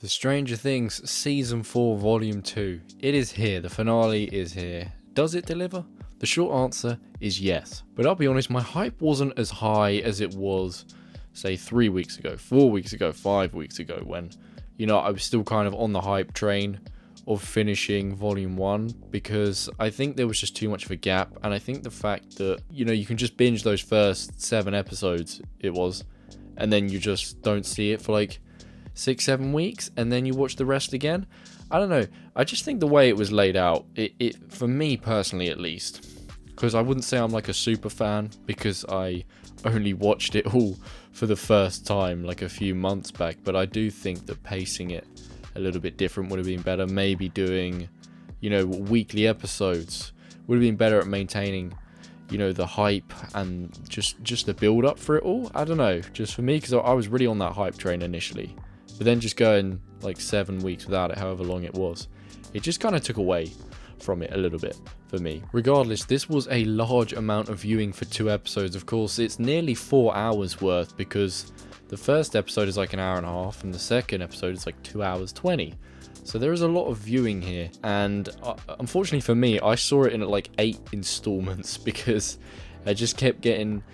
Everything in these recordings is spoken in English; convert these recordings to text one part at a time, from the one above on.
The Stranger Things Season 4 Volume 2. It is here, the finale is here. Does it deliver? The short answer is yes. But I'll be honest, my hype wasn't as high as it was, say, 3 weeks ago, 4 weeks ago, 5 weeks ago, when, I was still kind of on the hype train of finishing Volume 1, because I think there was just too much of a gap, and I think the fact that, you can just binge those first 7 episodes, and then you just don't see it for like 6-7 weeks, and then you watch the rest again. I don't know, I just think the way it was laid out, it for me personally at least, because I wouldn't say I'm like a super fan, because I only watched it all for the first time like a few months back, but I do think that pacing it a little bit different would have been better. Maybe doing, weekly episodes would have been better at maintaining, the hype and just the build up for it all. I don't know, just for me, because I was really on that hype train initially. But then just going like 7 weeks without it, however long it was, it just kind of took away from it a little bit for me. Regardless, this was a large amount of viewing for 2 episodes. Of course, it's nearly 4 hours worth, because the first episode is like an hour and a half, and the second episode is like 2 hours 20. So there is a lot of viewing here, and unfortunately for me, I saw it in like 8 installments, because I just kept getting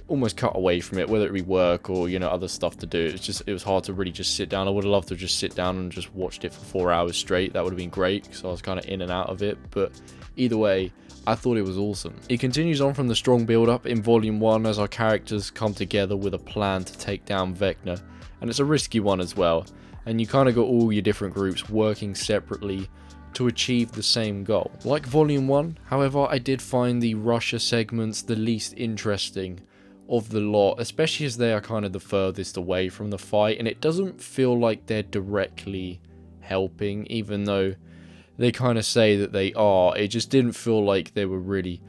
almost cut away from it, whether it be work or other stuff to do. It was hard to really just sit down. I would have loved to just sit down and just watched it for 4 hours straight. That would have been great, because I was kind of in and out of it. But either way, I thought it was awesome. It continues on from the strong build up in Volume 1 as our characters come together with a plan to take down Vecna, and it's a risky one as well, and you kind of got all your different groups working separately to achieve the same goal. Like Volume 1, however, I did find the Russia segments the least interesting of the lot, especially as they are kind of the furthest away from the fight, and it doesn't feel like they're directly helping, even though they kind of say that they are. It just didn't feel like they were really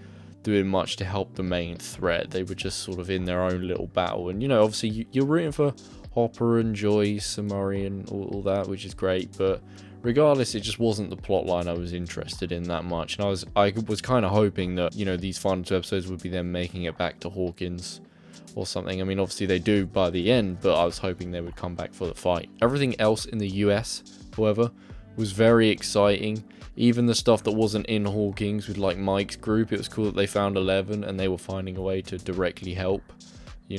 doing much to help the main threat. They were just sort of in their own little battle, and obviously you're rooting for Hopper and Joyce and Murray and all that, which is great, but regardless, it just wasn't the plot line I was interested in that much, and I was kind of hoping that these final 2 episodes would be them making it back to Hawkins or something. I mean, obviously they do by the end, but I was hoping they would come back for the fight. Everything else in the US, however, was very exciting. Even the stuff that wasn't in Hawkins with like Mike's group, it was cool that they found 11 and they were finding a way to directly help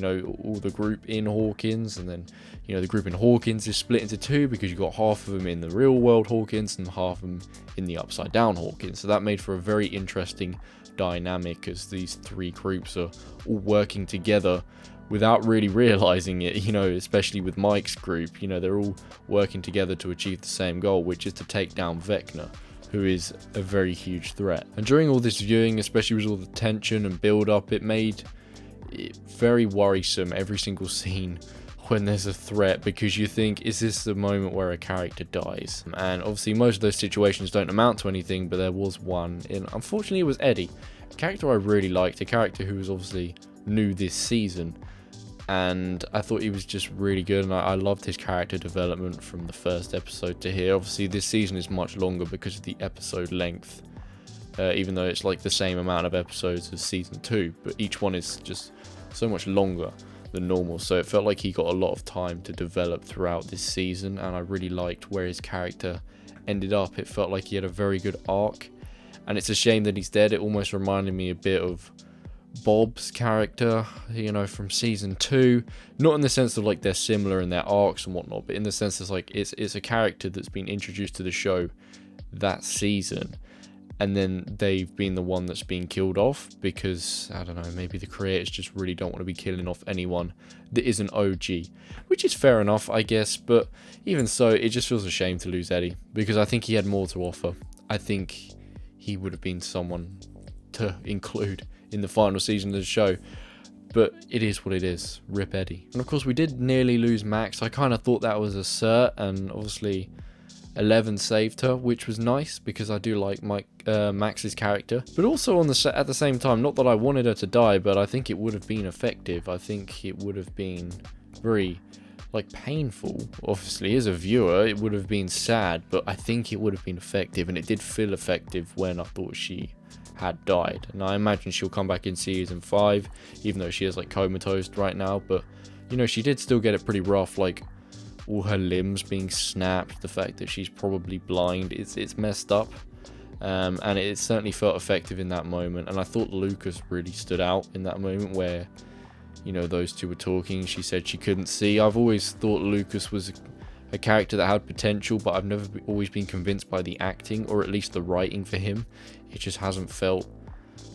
all the group in Hawkins, and then the group in Hawkins is split into 2, because you got half of them in the real world Hawkins and half of them in the upside down Hawkins. So that made for a very interesting dynamic, as these 3 groups are all working together without really realizing it, especially with Mike's group. They're all working together to achieve the same goal, which is to take down Vecna, who is a very huge threat. And during all this viewing, especially with all the tension and build up, it made it very worrisome every single scene when there's a threat, because you think, is this the moment where a character dies? And obviously most of those situations don't amount to anything, but there was one, and unfortunately it was Eddie, a character I really liked, a character who was obviously new this season, and I thought he was just really good, and I loved his character development from the first episode to here. Obviously this season is much longer because of the episode length, even though it's like the same amount of episodes as season 2, but each one is just so much longer than normal, so it felt like he got a lot of time to develop throughout this season, and I really liked where his character ended up. It felt like he had a very good arc, and it's a shame that he's dead. It almost reminded me a bit of Bob's character, from season 2, not in the sense of like they're similar in their arcs and whatnot, but in the sense it's like it's a character that's been introduced to the show that season, and then they've been the one that's been killed off, because, I don't know, maybe the creators just really don't want to be killing off anyone that isn't OG, which is fair enough, I guess, but even so, it just feels a shame to lose Eddie, because I think he had more to offer. I think he would have been someone to include in the final season of the show, but it is what it is. Rip Eddie. And of course, we did nearly lose Max. I kind of thought that was a cert, and obviously 11 saved her, which was nice, because I do like Max's character, but also at the same time, not that I wanted her to die, but I think it would have been effective. I think it would have been very painful. Obviously, as a viewer, it would have been sad, but I think it would have been effective, and it did feel effective when I thought she had died. And I imagine she'll come back in season 5, even though she is comatose right now, but she did still get it pretty rough, all her limbs being snapped, the fact that she's probably blind, it's messed up. And it certainly felt effective in that moment. And I thought Lucas really stood out in that moment where, you know, those two were talking. She said she couldn't see. I've always thought Lucas was a character that had potential, but I've never always been convinced by the acting, or at least the writing for him. It just hasn't felt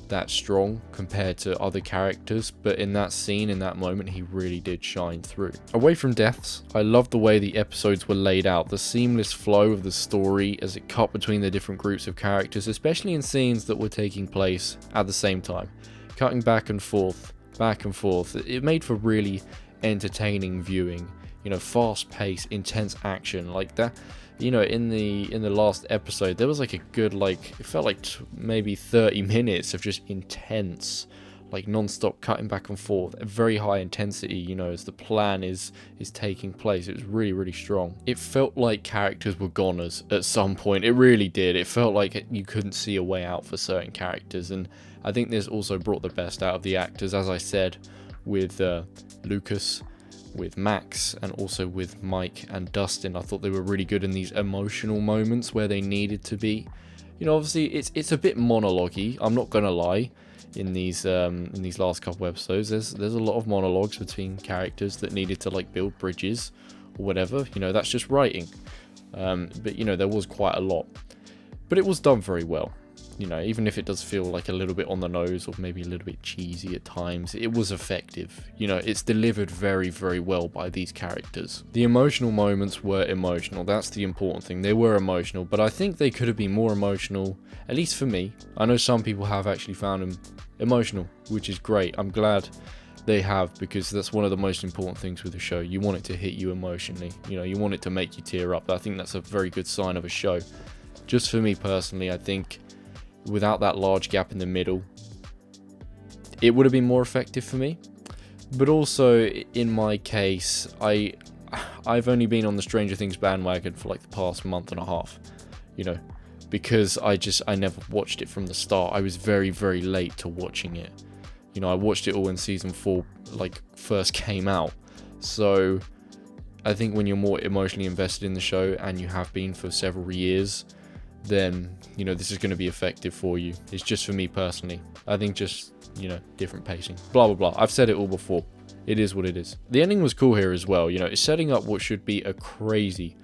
that strong compared to other characters, but in that scene, in that moment, he really did shine through. Away from deaths, I loved the way the episodes were laid out, the seamless flow of the story as it cut between the different groups of characters, especially in scenes that were taking place at the same time, cutting back and forth. It made for really entertaining viewing, you know, fast-paced, intense action like that. You know, in the last episode, there was like a good, like, it felt like maybe 30 minutes of just intense, like, non-stop cutting back and forth, a very high intensity, you know, as the plan is taking place. It was really, really strong. It felt like characters were goners at some point. It really did. It felt like you couldn't see a way out for certain characters, and I think this also brought the best out of the actors, as I said, with Lucas, with Max, and also with Mike and Dustin. I thought they were really good in these emotional moments where they needed to be. You know, obviously it's a bit monologue-y, I'm not gonna lie. In these last couple episodes, there's a lot of monologues between characters that needed to, like, build bridges or whatever. You know, that's just writing. But you know, there was quite a lot, but it was done very well. You know, even if it does feel like a little bit on the nose or maybe a little bit cheesy at times, it was effective. You know, it's delivered very, very well by these characters. The emotional moments were emotional. That's the important thing. They were emotional, but I think they could have been more emotional, at least for me. I know some people have actually found them emotional, which is great. I'm glad they have, because that's one of the most important things with the show. You want it to hit you emotionally. You know, you want it to make you tear up. I think that's a very good sign of a show. Just for me personally, I think without that large gap in the middle, it would have been more effective for me. But also, in my case, I've only been on the Stranger Things bandwagon for like the past month and a half, you know, because I never watched it from the start. I was very, very late to watching it. You know, I watched it all when season 4 like first came out. So I think when you're more emotionally invested in the show, and you have been for several years, then, you know, this is going to be effective for you. It's just for me personally. I think just, you know, different pacing. Blah, blah, blah. I've said it all before. It is what it is. The ending was cool here as well. You know, it's setting up what should be a crazy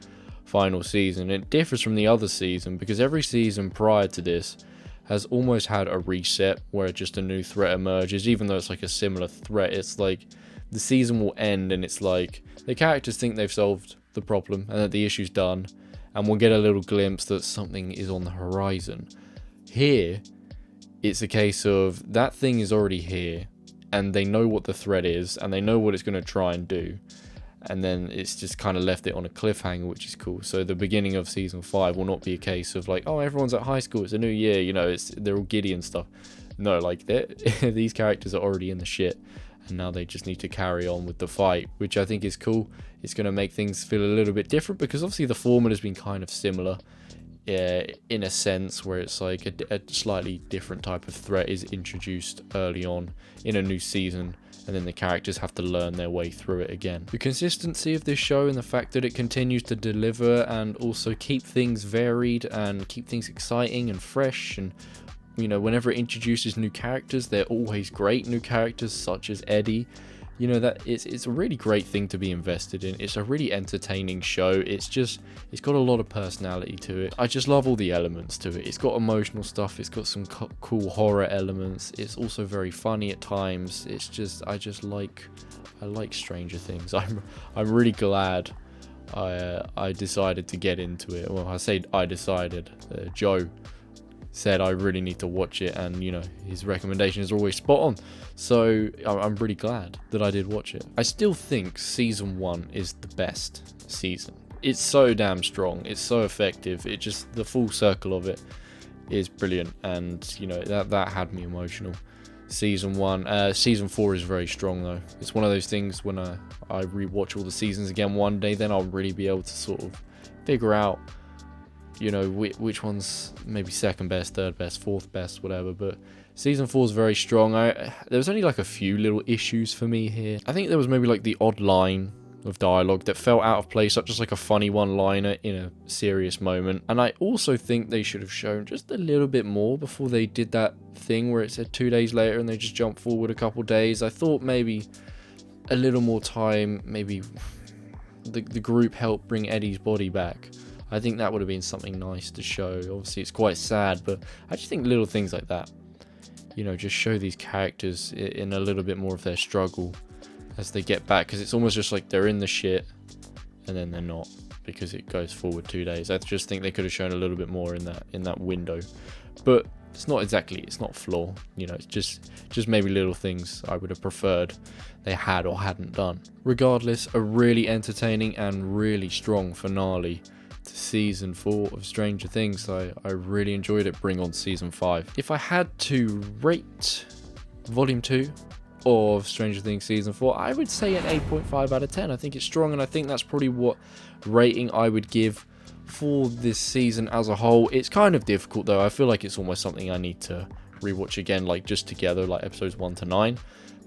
final season. It differs from the other season because every season prior to this has almost had a reset where just a new threat emerges. Even though it's like a similar threat, it's like the season will end and it's like the characters think they've solved the problem and that the issue's done, and we'll get a little glimpse that something is on the horizon. Here, it's a case of that thing is already here, and they know what the threat is, and they know what it's going to try and do, and then it's just kind of left it on a cliffhanger, which is cool. So the beginning of season 5 will not be a case of like, oh, everyone's at high school, it's a new year, you know, they're all giddy and stuff. No, like these characters are already in the shit, and now they just need to carry on with the fight, which I think is cool. It's going to make things feel a little bit different because obviously the formula has been kind of similar in a sense, where it's like a slightly different type of threat is introduced early on in a new season, and then the characters have to learn their way through it again. The consistency of this show and the fact that it continues to deliver and also keep things varied and keep things exciting and fresh, and you know, whenever it introduces new characters, they're always great new characters such as Eddie. You know, that it's a really great thing to be invested in. It's a really entertaining show. It's got a lot of personality to it. I just love all the elements to it. It's got emotional stuff. It's got some cool horror elements. It's also very funny at times. It's just, I like Stranger Things. I'm really glad I decided to get into it. Well, I say I decided. Joe said I really need to watch it, and you know, his recommendations are always spot on, so I'm really glad that I did watch it. I still think season 1 is the best season. It's so damn strong, it's so effective, it just, the full circle of it is brilliant, and you know, that had me emotional. Season 4 is very strong though. It's one of those things when I rewatch all the seasons again one day, then I'll really be able to sort of figure out, you know, which one's maybe second best, third best, fourth best, whatever. But season 4 is very strong. There was only like a few little issues for me here. I think there was maybe like the odd line of dialogue that felt out of place, such as like a funny one-liner in a serious moment. And I also think they should have shown just a little bit more before they did that thing where it said 2 days later and they just jumped forward a couple days. I thought maybe a little more time, maybe the group helped bring Eddie's body back. I think that would have been something nice to show. Obviously it's quite sad, but I just think little things like that, you know, just show these characters in a little bit more of their struggle as they get back, because it's almost just like they're in the shit and then they're not, because it goes forward 2 days. I just think they could have shown a little bit more in that window, but it's not a flaw, you know, it's just maybe little things I would have preferred they had or hadn't done. Regardless, a really entertaining and really strong finale to season 4 of Stranger Things. I really enjoyed it. Bring on season 5. If I had to rate volume 2 of Stranger Things season 4, I would say an 8.5 out of 10. I think it's strong, and I think that's probably what rating I would give for this season as a whole. It's kind of difficult though. I feel like it's almost something I need to rewatch again, like just together, like episodes 1 to 9.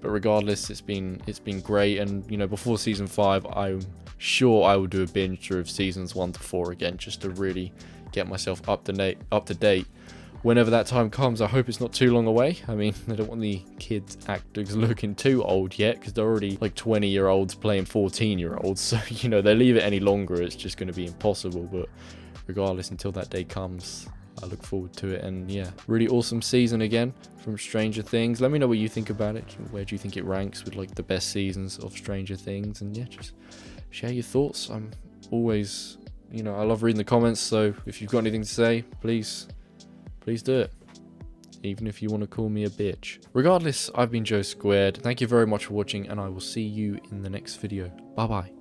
But regardless, it's been great, and you know, before season 5, I'm sure I will do a binge through of seasons 1 to 4 again, just to really get myself up to date whenever that time comes. I hope it's not too long away. I mean, I don't want the kids actors looking too old yet, because they're already like 20-year-olds playing 14-year-olds, so you know, they leave it any longer, it's just going to be impossible. But regardless, until that day comes, I look forward to it. And yeah, really awesome season again from Stranger Things. Let me know what you think about it. Where do you think it ranks with like the best seasons of Stranger Things? And yeah, just share your thoughts. I'm always, you know, I love reading the comments, so if you've got anything to say, please do it, even if you want to call me a bitch. Regardless, I've been Joe Squared. Thank you very much for watching, and I will see you in the next video. Bye bye.